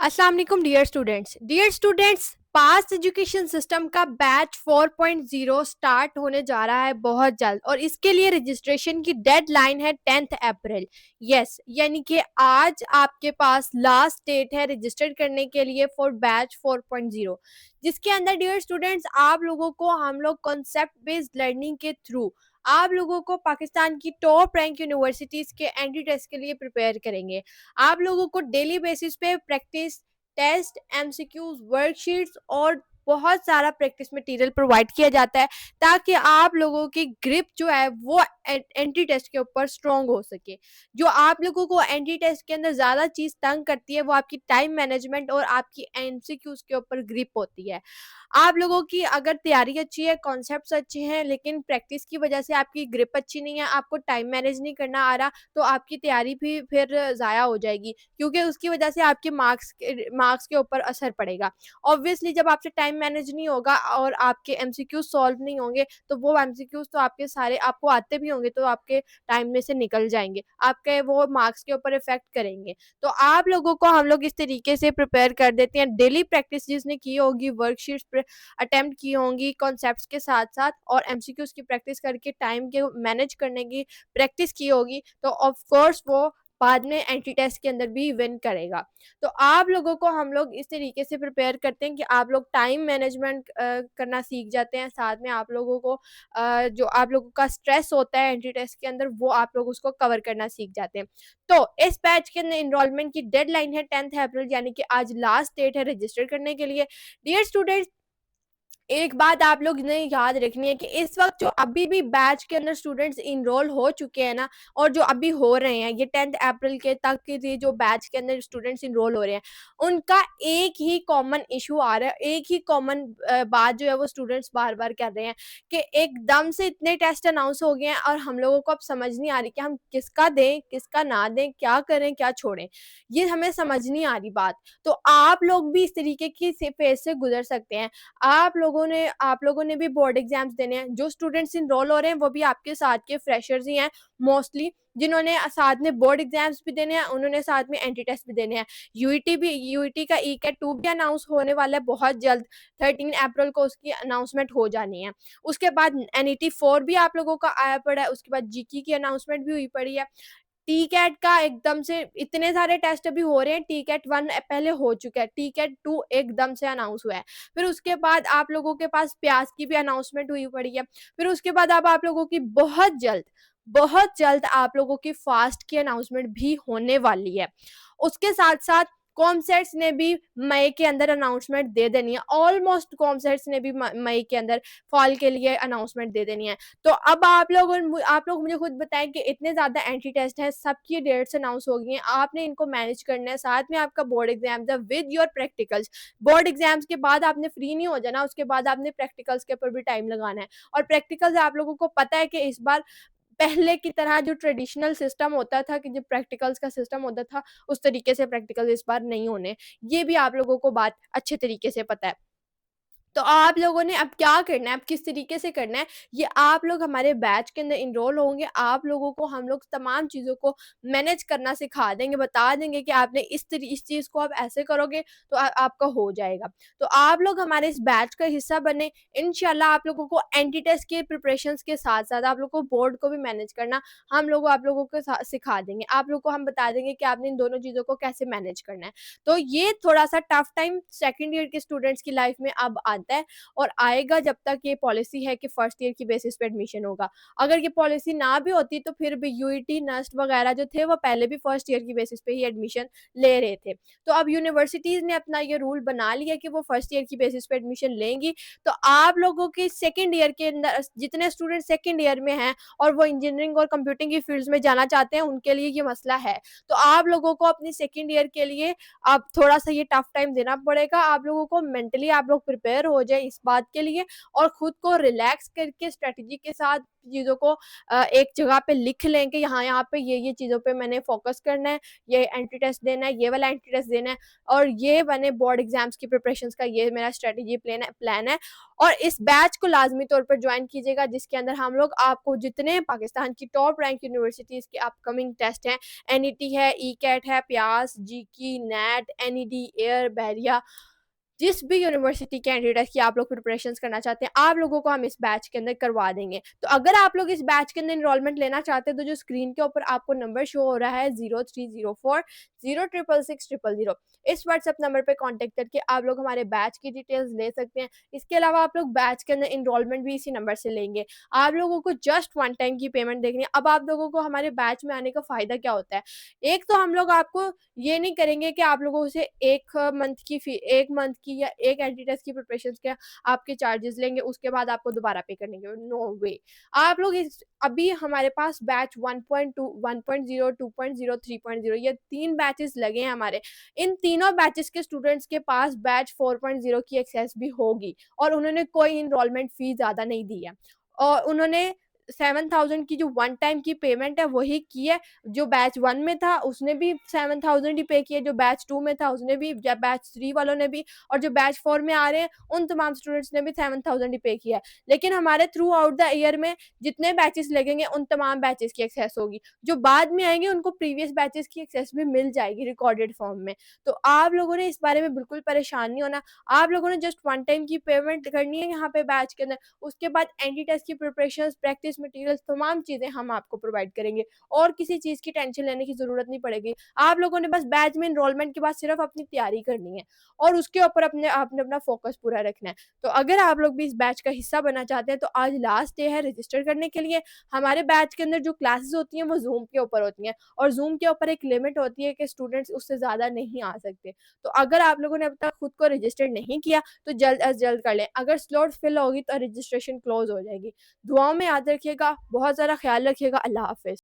अस्सलाम वालेकुम dear students pass education system का बैच 4.0 स्टार्ट होने जा रहा है बहुत जल्द और इसके लिए रजिस्ट्रेशन की डेडलाइन है 10th अप्रैल। यस, यानी कि आज आपके पास लास्ट डेट है रजिस्टर करने के लिए फॉर बैच 4.0, जिसके अंदर डियर स्टूडेंट्स आप लोगों को हम लोग कॉन्सेप्ट बेस्ड लर्निंग के थ्रू आप लोगों को पाकिस्तान की टॉप रैंक यूनिवर्सिटीज के एंट्री टेस्ट के लिए प्रिपेयर करेंगे। आप लोगों को डेली बेसिस पे प्रैक्टिस टेस्ट, एमसीक्यूज, वर्कशीट्स और बहुत सारा प्रैक्टिस मटेरियल प्रोवाइड किया जाता है ताकि आप लोगों की ग्रिप जो है वो एंट्री टेस्ट के ऊपर स्ट्रॉन्ग हो सके। जो आप लोगों को एंट्री टेस्ट के अंदर ज़्यादा चीज़ तंग करती है वो आपकी टाइम मैनेजमेंट और आपकी एमसीक्यूज के ऊपर ग्रिप होती है। आप लोगों की अगर तैयारी अच्छी है, कॉन्सेप्ट्स अच्छे हैं, लेकिन प्रैक्टिस की वजह से आपकी ग्रिप अच्छी नहीं है, आपको टाइम मैनेज नहीं करना आ रहा, तो आपकी तैयारी भी फिर ज़ाया हो जाएगी, क्योंकि उसकी वजह से आपके मार्क्स के ऊपर असर पड़ेगा। ऑब्वियसली जब आपसे टाइम मैनेज नहीं होगा और आपके एमसीक्यूज सॉल्व नहीं होंगे, तो वो एमसीक्यूज तो आपके सारे आपको आते भी होंगे तो आपके टाइम में से निकल जाएंगे, आपके वो मार्क्स के ऊपर इफेक्ट करेंगे। तो आप लोगों को हम लोग इस तरीके से प्रिपेयर कर देते हैं, डेली प्रैक्टिस जिसने की होगी, वर्कशीट्स अटेम्प्ट की होंगी कॉन्सेप्ट्स के साथ साथ, और एमसीक्यूज की प्रैक्टिस करके टाइम के मैनेज करने की प्रैक्टिस की होगी, तो ऑफ कोर्स वो बाद में एंट्री टेस्ट के अंदर भी विन करेगा। तो आप लोगों को हम लोग इस तरीके से प्रिपेयर करते हैं कि आप लोग टाइम मैनेजमेंट करना सीख जाते हैं, साथ में आप लोगों को जो आप लोगों का स्ट्रेस होता है एंट्री टेस्ट के अंदर वो आप लोग उसको कवर करना सीख जाते हैं। तो इस बैच के अंदर इनरोलमेंट की डेडलाइन है 10th अप्रैल, यानी कि आज लास्ट डेट है रजिस्टर करने के लिए। डियर स्टूडेंट्स, एक बात आप लोग ने याद रखनी है कि इस वक्त जो अभी भी बैच के अंदर स्टूडेंट्स इनरोल हो चुके हैं ना, और जो अभी हो रहे हैं, ये 10th अप्रैल के तक के लिए जो बैच के अंदर स्टूडेंट्स इनरोल हो रहे हैं, उनका एक ही कॉमन इशू आ रहा है, एक ही कॉमन बात जो है वो स्टूडेंट्स बार बार कर रहे हैं कि एकदम से इतने टेस्ट अनाउंस हो गए हैं और हम लोगों को अब समझ नहीं आ रही कि हम किसका दें किसका ना दें, क्या करें क्या छोड़ें, ये हमें समझ नहीं आ रही बात। तो आप लोग भी इस तरीके की फेज से गुजर सकते हैं। आप लोगों ने भी बोर्ड एग्जाम्स देने हैं, जो स्टूडेंट्स इनरोल हो रहे हैं वो भी आपके साथ के फ्रेशर्स ही हैं मोस्टली, जिन्होंने साथ में बोर्ड एग्जाम्स भी देने हैं, उन्होंने साथ में एंट्री टेस्ट भी देने हैं। यूईटी का ई कैट 2 भी अनाउंस होने वाला है बहुत जल्द, 13 अप्रैल को उसकी अनाउंसमेंट हो जानी है। उसके बाद एनईटी 4 भी आप लोगों का आया पड़ा है, उसके बाद जीके की अनाउंसमेंट भी हुई पड़ी है। टी कैट का एकदम से इतने सारे टेस्ट अभी हो रहे हैं, टी कैट 1 पहले हो चुका है, टी कैट 2 एकदम से अनाउंस हुआ है। फिर उसके बाद आप लोगों के पास प्याज की भी अनाउंसमेंट हुई पड़ी है। फिर उसके बाद अब आप लोगों की बहुत जल्द आप लोगों की फास्ट की अनाउंसमेंट भी होने वाली है। उसके साथ साथ कॉमसेट्स ने भी मई के अंदर अनाउंसमेंट दे देनी है, ऑलमोस्ट कॉमसेट्स ने भी मई के अंदर फॉल के लिए अनाउंसमेंट दे देनी है। तो अब आप लोग मुझे खुद बताएं कि इतने ज़्यादा एंट्री टेस्ट हैं, सबकी डेट्स अनाउंस हो गई हैं, आपने इनको मैनेज करना है, साथ में आपका बोर्ड एग्जाम है with your practicals. Board exams के बाद आपने फ्री नहीं हो जाना, उसके बाद आपने प्रैक्टिकल्स के ऊपर भी टाइम लगाना है। और प्रैक्टिकल्स आप लोगों को पता है कि इस बार पहले की तरह जो ट्रेडिशनल सिस्टम होता था कि जो प्रैक्टिकल्स का सिस्टम होता था, उस तरीके से प्रैक्टिकल इस बार नहीं होने। ये भी आप लोगों को बात अच्छे तरीके से पता है। तो आप लोगों ने अब क्या करना है, अब किस तरीके से करना है, ये आप लोग हमारे बैच के अंदर इनरोल होंगे, आप लोगों को हम लोग तमाम चीज़ों को मैनेज करना सिखा देंगे, बता देंगे कि आपने इस चीज़ को आप ऐसे करोगे तो आपका हो जाएगा। तो आप लोग हमारे इस बैच का हिस्सा बने, इंशाल्लाह आप लोगों को एंटी टेस्ट के प्रिपरेशंस के साथ-साथ आप लोग को बोर्ड को भी मैनेज करना आप लोगों को सिखा देंगे। आप लोग को हम बता देंगे कि आपने इन दोनों चीज़ों को कैसे मैनेज करना है। तो ये थोड़ा-सा टफ टाइम सेकंड ईयर के स्टूडेंट्स की लाइफ में अब आता है और आएगा जब तक ये पॉलिसी है कि फर्स्ट ईयर की बेसिस पे एडमिशन होगा। अगर ये पॉलिसी ना भी होती तो फिर भी यूईटी, नस्ट वगैरह जो थे वो पहले भी फर्स्ट ईयर की बेसिस पे ही एडमिशन ले रहे थे। तो अब यूनिवर्सिटीज़ ने अपना ये रूल बना लिया कि वो फर्स्ट ईयर की बेसिस पे एडमिशन लेंगी। तो आप लोगों के सेकंड ईयर के अंदर जितने स्टूडेंट सेकंड ईयर में हैं और वो इंजीनियरिंग और कंप्यूटिंग की फील्ड्स में जाना चाहते हैं, उनके लिए ये मसला है। तो आप लोगों को अपनी सेकंड ईयर के लिए अब थोड़ा-सा ये टफ टाइम देना पड़ेगा। आप लोगों को मेंटली आप लोग प्रिपेयर हो जाए इस बात के लिए और खुद को रिलैक्स करके स्ट्रेटजी के साथ चीज़ों को एक जगह पे लिख लें कि यहाँ पे ये चीज़ों पे मैंने फ़ोकस करना है, ये एंट्री टेस्ट देना है, ये वाला एंट्री टेस्ट देना है और ये मैंने बोर्ड एग्ज़ाम्स की प्रिपरेशंस का ये मेरा स्ट्रेटजी प्लान है और इस बैच को लाज़मी तौर पर जॉइन कीजिएगा जिसके अंदर हम लोग आपको जितने पाकिस्तान की टॉप रैंक यूनिवर्सिटीज़ के अपकमिंग टेस्ट हैं, एनईटी है, ईकैट है, प्यास, जीकी, नेट, एनईडी, एयर, बहरिया जिस भी यूनिवर्सिटी कैंडिडेट की आप लोग प्रिपरेशंस करना चाहते हैं, आप लोगों को हम इस बैच के अंदर करवा देंगे। तो अगर आप लोग इस बैच के अंदर एनरोलमेंट लेना चाहते हैं, तो जो स्क्रीन के ऊपर आपको नंबर शो हो रहा है 0304 0666 इस व्हाट्सएप नंबर पे कॉन्टैक्ट करके आप लोग हमारे बैच की डिटेल्स ले सकते हैं। इसके अलावा आप लोग बैच के अंदर एनरोलमेंट भी इसी नंबर से लेंगे। आप लोगों को जस्ट वन टाइम की पेमेंट देखनी है। अब आप लोगों को हमारे बैच में आने का फ़ायदा क्या होता है? एक तो हम लोग आपको ये नहीं करेंगे कि आप लोगों से 1 मंथ की या एक एंट्री टेस्ट की प्रिपरेशंस के आपके चार्जेस लेंगे, उसके बाद आपको दोबारा पे करने के नो वे। आप लोग इस अभी हमारे पास बैच 1.2, 1.0, 2.0, 3.0 ये 3 बैचेस लगे हैं हमारे। इन तीनों बैचेस के स्टूडेंट्स के पास बैच 4.0 की एक्सेस भी होगी और उन्होंने कोई एनरोलमेंट फ़ी ज़्यादा नहीं दी है और उन्होंने 7000 की जो वन टाइम की पेमेंट है वही की है। जो बैच 1 में था उसने भी 7000 ही पे किए, जो बैच 2 में था उसने भी, या बैच 3 वालों ने भी और जो बैच 4 में आ रहे हैं उन तमाम स्टूडेंट्स ने भी 7000 ही पे किया है। लेकिन हमारे थ्रू आउट द ईयर में जितने बैचेस लगेंगे उन तमाम बैचेस की एक्सेस होगी। जो बाद में आएँगे उनको प्रीवियस बैचेस की एक्सेस भी मिल जाएगी रिकॉर्डेड फॉर्म में। तो आप लोगों ने इस बारे में बिल्कुल परेशान नहीं होना। आप लोगों ने जस्ट वन टाइम की पेमेंट करनी है यहाँ पे बैच के अंदर। उसके बाद एंटी टेस्ट की प्रिपरेशंस, प्रैक्टिस मटेरियल्स तमाम चीज़ें हम आपको प्रोवाइड करेंगे और किसी चीज़ की टेंशन लेने की ज़रूरत नहीं पड़ेगी। आप लोगों ने बस बैच में एनरोलमेंट के बाद सिर्फ अपनी तैयारी करनी है और उसके ऊपर अपने आपने अपना फ़ोकस पूरा रखना है। तो अगर आप लोग भी इस बैच का हिस्सा बनना चाहते हैं तो आज लास्ट डे है रजिस्टर करने के लिए। हमारे बैच के अंदर जो क्लासेस होती हैं वो ज़ूम के ऊपर होती हैं और ज़ूम के ऊपर एक लिमिट होती है कि स्टूडेंट्स उससे ज़्यादा नहीं आ सकते। तो अगर आप लोगों ने अब तक खुद को रजिस्टर नहीं किया तो जल्द अज़ जल्द कर लें। अगर स्लॉट फिल होगी तो रजिस्ट्रेशन क्लोज़ हो जाएगी। दुआओं में याद रखिएगा, बहुत ज़्यादा ख़्याल रखिएगा। अल्लाह हाफ़िज़।